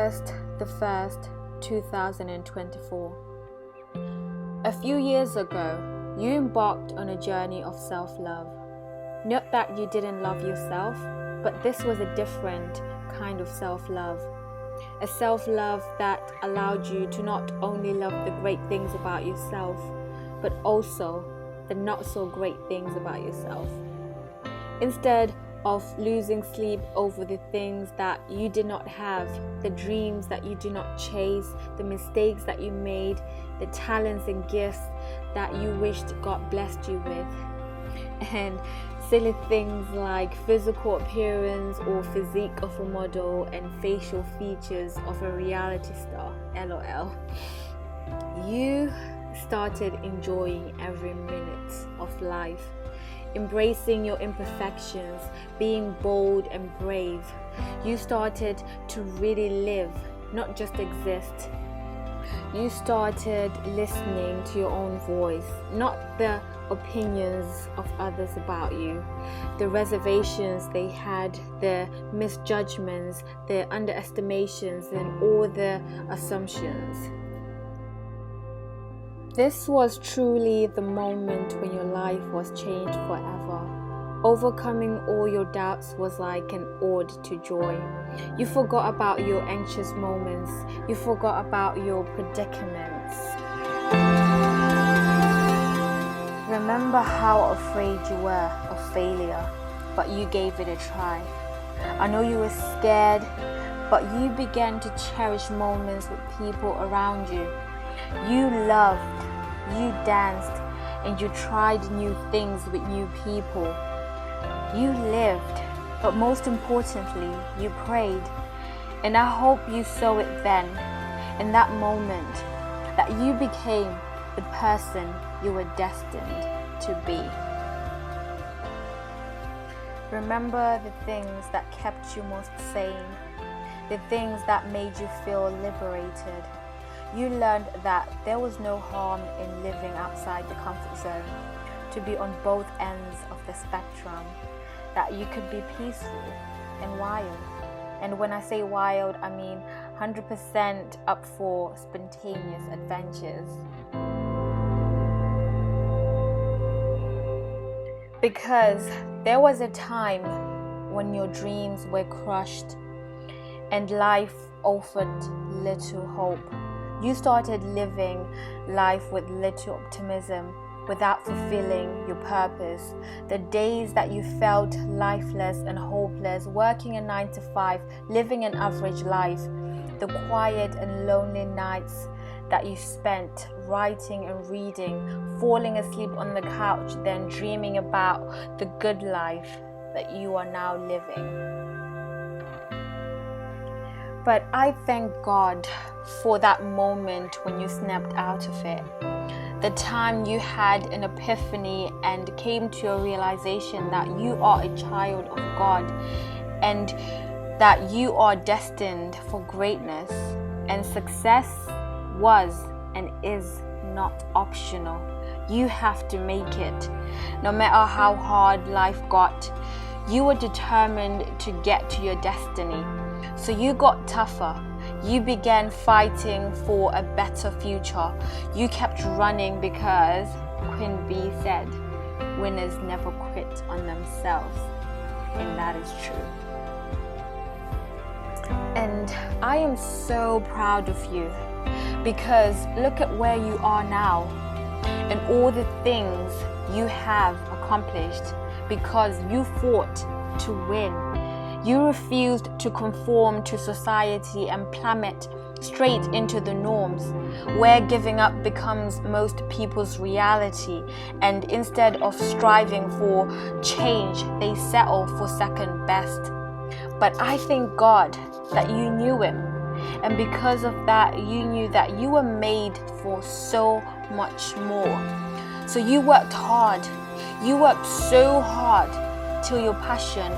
August the 1st, 2024. A few years ago, you embarked on a journey of self-love. Not that you didn't love yourself, but this was a different kind of self-love. A self-love that allowed you to not only love the great things about yourself, but also the not so great things about yourself. Instead of losing sleep over the things that you did not have, the dreams that you did not chase, the mistakes that you made, the talents and gifts that you wished God blessed you with, and silly things like physical appearance or physique of a model and facial features of a reality star, LOL. You started enjoying every minute of life, embracing your imperfections, being bold and brave. You started to really live, not just exist. You started listening to your own voice, not the opinions of others about you, the reservations they had, the misjudgments, the underestimations, and all the assumptions. This was truly the moment when your life was changed forever. Overcoming all your doubts was like an ode to joy. You forgot about your anxious moments. You forgot about your predicaments. Remember how afraid you were of failure, but you gave it a try. I know you were scared, but you began to cherish moments with people around you. You loved, you danced, and you tried new things with new people. You lived, but most importantly, you prayed. And I hope you saw it then, in that moment, that you became the person you were destined to be. Remember the things that kept you most sane, the things that made you feel liberated. You learned that there was no harm in living outside the comfort zone, to be on both ends of the spectrum, that you could be peaceful and wild. And when I say wild, I mean 100% up for spontaneous adventures. Because there was a time when your dreams were crushed and life offered little hope. You started living life with little optimism, without fulfilling your purpose. The days that you felt lifeless and hopeless, working a 9-to-5, living an average life. The quiet and lonely nights that you spent writing and reading, falling asleep on the couch, then dreaming about the good life that you are now living. But I thank God for that moment when you snapped out of it. The time you had an epiphany and came to a realization that you are a child of God and that you are destined for greatness, and success was and is not optional. You have to make it. No matter how hard life got, you were determined to get to your destiny. So you got tougher. You began fighting for a better future. You kept running because Queen Bee said, winners never quit on themselves. And that is true. And I am so proud of you, because look at where you are now and all the things you have accomplished because you fought to win. You refused to conform to society and plummet straight into the norms, where giving up becomes most people's reality, and instead of striving for change, they settle for second best. But I thank God that you knew Him, and because of that, you knew that you were made for so much more. So you worked hard. You worked so hard till your passion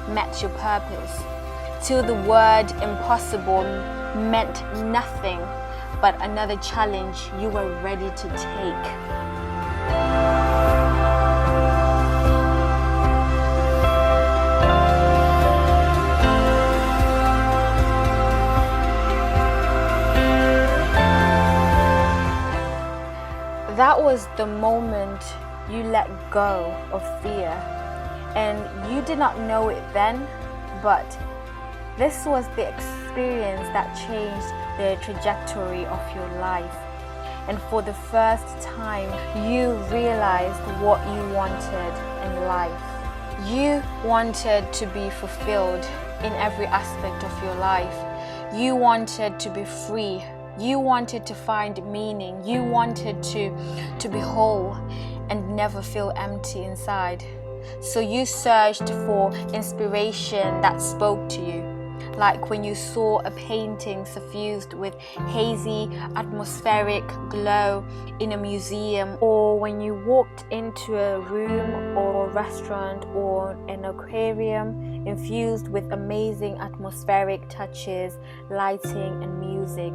met your purpose, till the word impossible meant nothing but another challenge you were ready to take. the moment you let go of fear. And you did not know it then, but this was the experience that changed the trajectory of your life. And for the first time, you realized what you wanted in life. You wanted to be fulfilled in every aspect of your life. You wanted to be free. You wanted to find meaning. You wanted to be whole and never feel empty inside. So you searched for inspiration that spoke to you. Like when you saw a painting suffused with hazy atmospheric glow in a museum, or when you walked into a room or a restaurant or an aquarium infused with amazing atmospheric touches, lighting and music.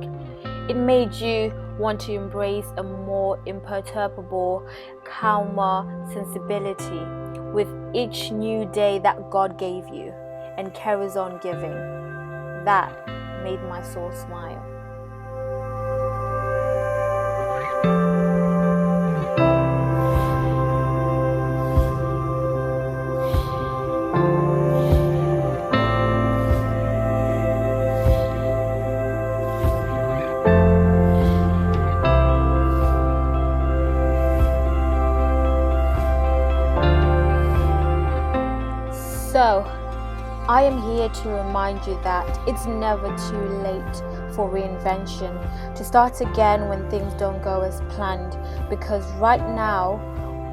It made you want to embrace a more imperturbable, calmer sensibility with each new day that God gave you and carries on giving. That made my soul smile. So, I am here to remind you that it's never too late for reinvention, to start again when things don't go as planned, because right now,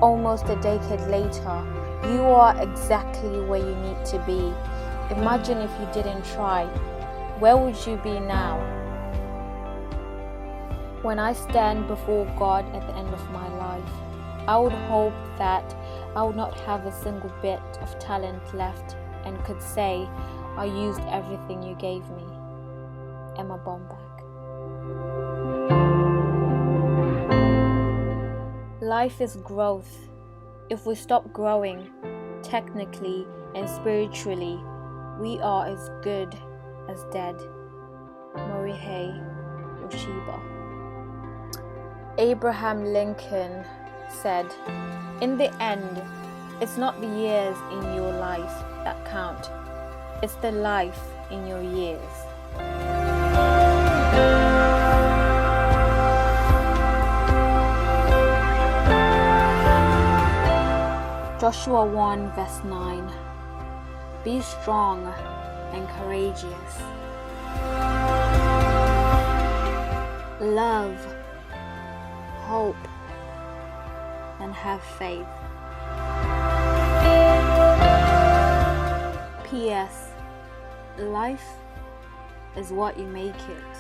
almost a decade later, you are exactly where you need to be. Imagine if you didn't try. Where would you be now? When I stand before God at the end of my life, I would hope that I would not have a single bit of talent left and could say, I used everything you gave me. Emma Bombach. Life is growth. If we stop growing, technically and spiritually, we are as good as dead. Morihei Ueshiba. Abraham Lincoln said, in the end, it's not the years in your life that count. It's the life in your years. Joshua 1 verse 9. Be strong and courageous. Love, hope, and have faith. P.S. Life is what you make it.